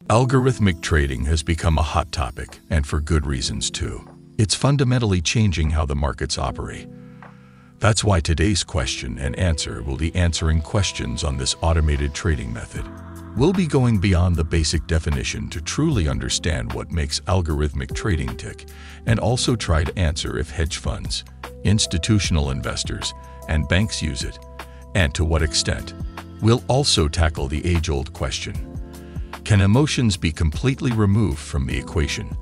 Algorithmic trading has become a hot topic, and for good reasons too. It's fundamentally changing how the markets operate. That's why today's question and answer will be answering questions on this automated trading method. We'll be going beyond the basic definition to truly understand what makes algorithmic trading tick, and also try to answer if hedge funds, institutional investors, and banks use it, and to what extent. We'll also tackle the age-old question: can emotions be completely removed from the equation?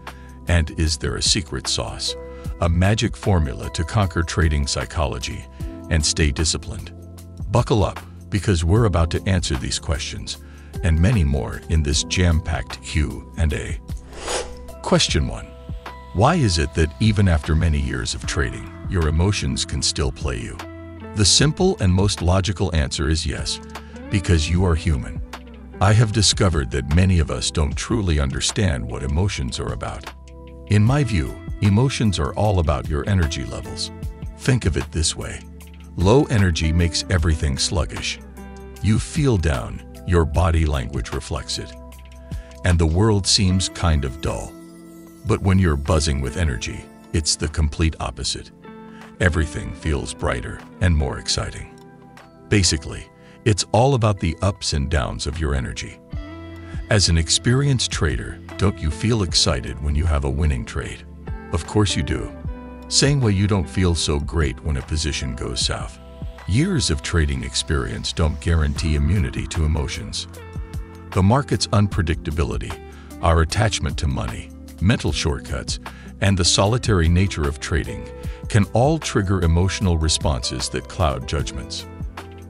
And is there a secret sauce, a magic formula to conquer trading psychology and stay disciplined? Buckle up, because we're about to answer these questions and many more in this jam-packed Q&A. Question 1. Why is it that even after many years of trading, your emotions can still play you? The simple and most logical answer is yes, because you are human. I have discovered that many of us don't truly understand what emotions are about. In my view, emotions are all about your energy levels. Think of it this way: low energy makes everything sluggish. You feel down, your body language reflects it, and the world seems kind of dull. But when you're buzzing with energy, it's the complete opposite. Everything feels brighter and more exciting. Basically, it's all about the ups and downs of your energy. As an experienced trader, don't you feel excited when you have a winning trade? Of course you do. Same way you don't feel so great when a position goes south. Years of trading experience don't guarantee immunity to emotions. The market's unpredictability, our attachment to money, mental shortcuts, and the solitary nature of trading can all trigger emotional responses that cloud judgments.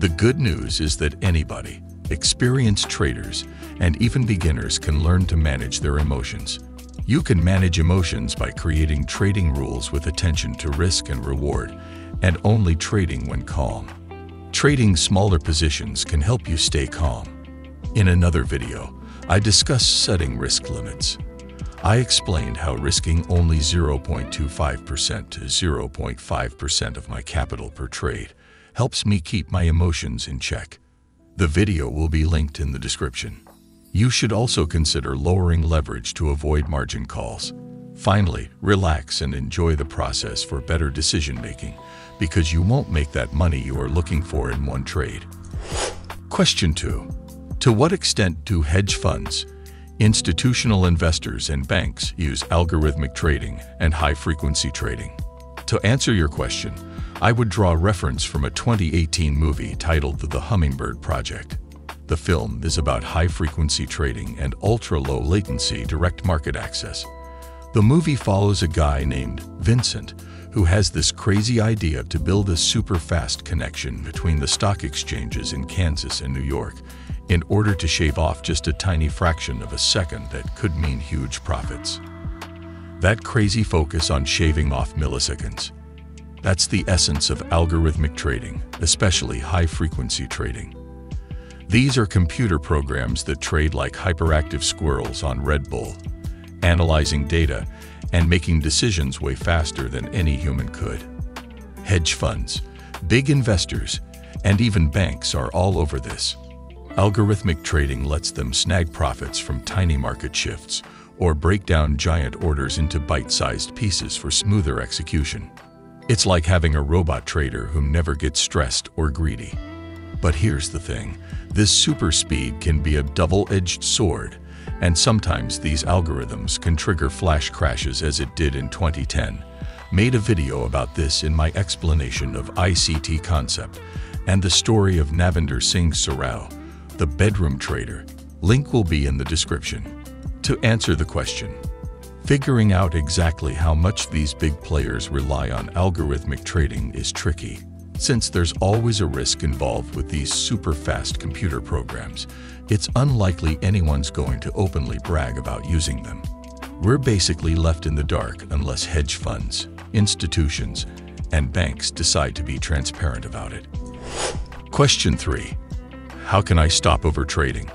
The good news is that anybody, experienced traders, and even beginners can learn to manage their emotions. You can manage emotions by creating trading rules with attention to risk and reward, and only trading when calm. Trading smaller positions can help you stay calm. In another video, I discussed setting risk limits. I explained how risking only 0.25% to 0.5% of my capital per trade helps me keep my emotions in check. The video will be linked in the description. You should also consider lowering leverage to avoid margin calls. Finally, relax and enjoy the process for better decision-making, because you won't make that money you are looking for in one trade. Question 2. To what extent do hedge funds, institutional investors, and banks use algorithmic trading and high-frequency trading? To answer your question, I would draw reference from a 2018 movie titled The Hummingbird Project. The film is about high-frequency trading and ultra-low latency direct market access. The movie follows a guy named Vincent who has this crazy idea to build a super-fast connection between the stock exchanges in Kansas and New York in order to shave off just a tiny fraction of a second that could mean huge profits. That crazy focus on shaving off milliseconds. That's the essence of algorithmic trading, especially high-frequency trading. These are computer programs that trade like hyperactive squirrels on Red Bull, analyzing data and making decisions way faster than any human could. Hedge funds, big investors, and even banks are all over this. Algorithmic trading lets them snag profits from tiny market shifts or break down giant orders into bite-sized pieces for smoother execution. It's like having a robot trader who never gets stressed or greedy. But here's the thing, this super speed can be a double-edged sword, and sometimes these algorithms can trigger flash crashes, as it did in 2010. Made a video about this in my explanation of ICT concept and the story of Navinder Singh Sarao, the bedroom trader. Link will be in the description. To answer the question, figuring out exactly how much these big players rely on algorithmic trading is tricky, since there's always a risk involved with these super-fast computer programs. It's unlikely anyone's going to openly brag about using them. We're basically left in the dark unless hedge funds, institutions, and banks decide to be transparent about it. Question 3. How can I stop overtrading?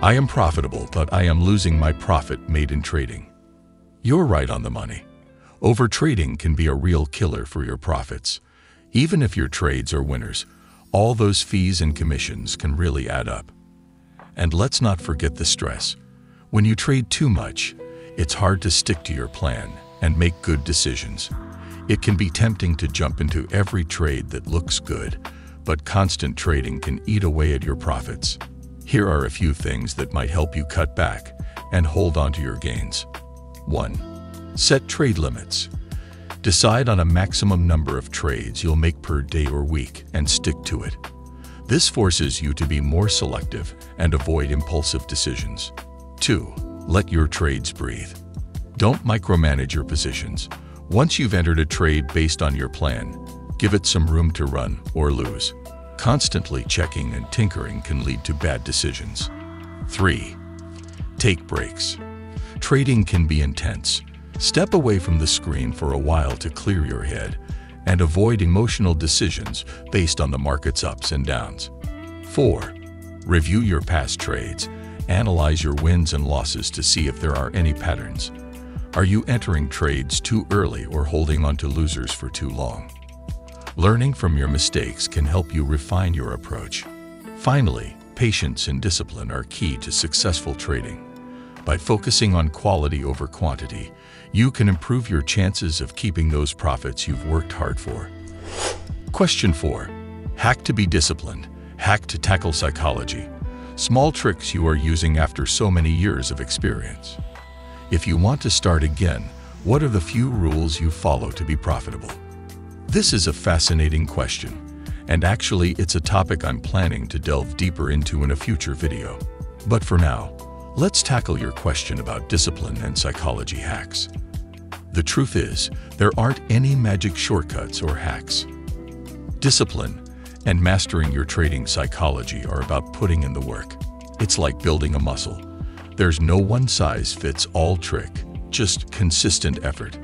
I am profitable, but I am losing my profit made in trading. You're right on the money. Overtrading can be a real killer for your profits. Even if your trades are winners, all those fees and commissions can really add up. And let's not forget the stress. When you trade too much, it's hard to stick to your plan and make good decisions. It can be tempting to jump into every trade that looks good, but constant trading can eat away at your profits. Here are a few things that might help you cut back and hold on to your gains. 1. Set trade limits. Decide on a maximum number of trades you'll make per day or week and stick to it. This forces you to be more selective and avoid impulsive decisions. 2. Let your trades breathe. Don't micromanage your positions. Once you've entered a trade based on your plan, give it some room to run or lose. Constantly checking and tinkering can lead to bad decisions. 3. Take breaks. Trading can be intense. Step away from the screen for a while to clear your head and avoid emotional decisions based on the market's ups and downs. 4. Review your past trades. Analyze your wins and losses to see if there are any patterns. Are you entering trades too early or holding on to losers for too long? Learning from your mistakes can help you refine your approach. Finally, patience and discipline are key to successful trading. By focusing on quality over quantity, you can improve your chances of keeping those profits you've worked hard for. Question 4. Hack to be disciplined. Hack to tackle psychology. Small tricks you are using after so many years of experience. If you want to start again, what are the few rules you follow to be profitable? This is a fascinating question, and actually it's a topic I'm planning to delve deeper into in a future video. But for now, let's tackle your question about discipline and psychology hacks. The truth is, there aren't any magic shortcuts or hacks. Discipline and mastering your trading psychology are about putting in the work. It's like building a muscle. There's no one-size-fits-all trick, just consistent effort.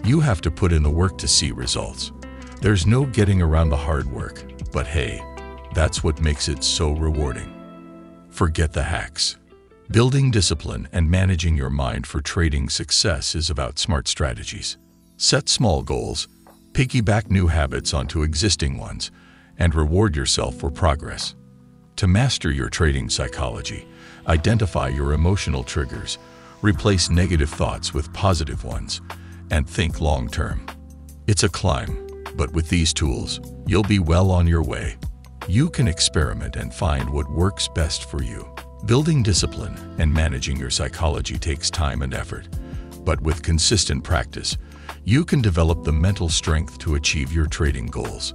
You have to put in the work to see results. There's no getting around the hard work, but hey, that's what makes it so rewarding. Forget the hacks. Building discipline and managing your mind for trading success is about smart strategies. Set small goals, piggyback new habits onto existing ones, and reward yourself for progress. To master your trading psychology, identify your emotional triggers, replace negative thoughts with positive ones, and think long-term. It's a climb, but with these tools, you'll be well on your way. You can experiment and find what works best for you. Building discipline and managing your psychology takes time and effort, but with consistent practice, you can develop the mental strength to achieve your trading goals.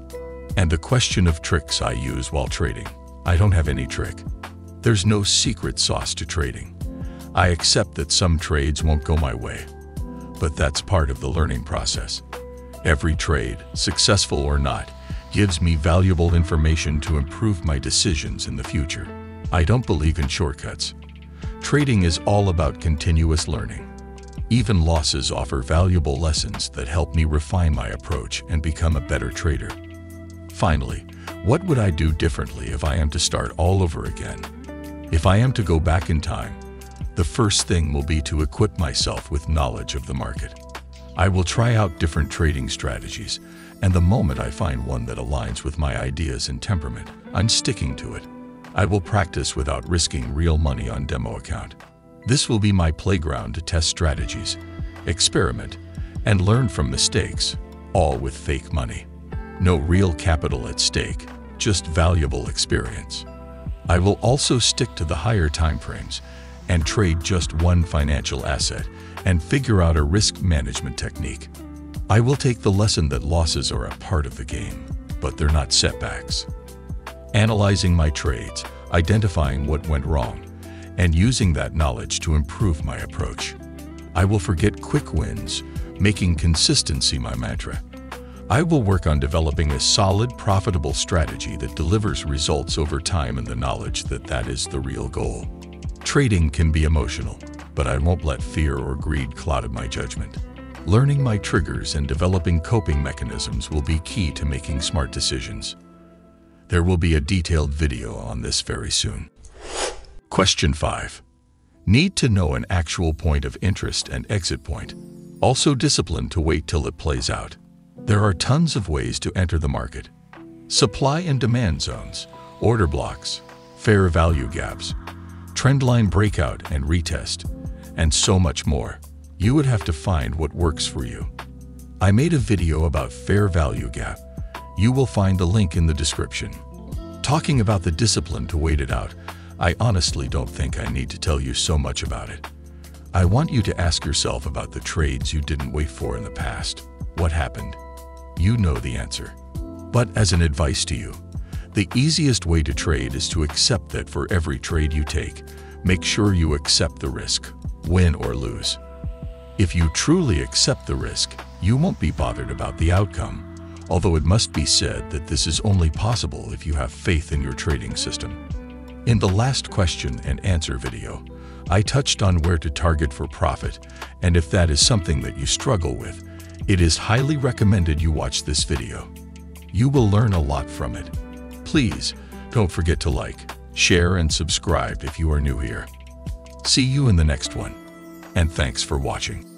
And the question of tricks I use while trading. I don't have any trick. There's no secret sauce to trading. I accept that some trades won't go my way, but that's part of the learning process. Every trade, successful or not, gives me valuable information to improve my decisions in the future. I don't believe in shortcuts. Trading is all about continuous learning. Even losses offer valuable lessons that help me refine my approach and become a better trader. Finally, what would I do differently if I am to start all over again? If I am to go back in time, the first thing will be to equip myself with knowledge of the market. I will try out different trading strategies, and the moment I find one that aligns with my ideas and temperament, I'm sticking to it. I will practice without risking real money on demo account. This will be my playground to test strategies, experiment, and learn from mistakes, all with fake money. No real capital at stake, just valuable experience. I will also stick to the higher timeframes and trade just one financial asset and figure out a risk management technique. I will take the lesson that losses are a part of the game, but they're not setbacks. Analyzing my trades, identifying what went wrong, and using that knowledge to improve my approach. I will forget quick wins, making consistency my mantra. I will work on developing a solid, profitable strategy that delivers results over time in the knowledge that that is the real goal. Trading can be emotional, but I won't let fear or greed cloud my judgment. Learning my triggers and developing coping mechanisms will be key to making smart decisions. There will be a detailed video on this very soon. Question 5. Need to know an actual point of interest and exit point. Also discipline to wait till it plays out. There are tons of ways to enter the market. Supply and demand zones, order blocks, fair value gaps, trendline breakout and retest, and so much more. You would have to find what works for you. I made a video about fair value gap. You will find the link in the description. Talking about the discipline to wait it out, I honestly don't think I need to tell you so much about it. I want you to ask yourself about the trades you didn't wait for in the past. What happened? You know the answer. But as an advice to you, the easiest way to trade is to accept that for every trade you take, make sure you accept the risk, win or lose. If you truly accept the risk, you won't be bothered about the outcome, although it must be said that this is only possible if you have faith in your trading system. In the last question and answer video, I touched on where to target for profit, and if that is something that you struggle with, it is highly recommended you watch this video. You will learn a lot from it. Please don't forget to like, share, and subscribe if you are new here. See you in the next one, and thanks for watching.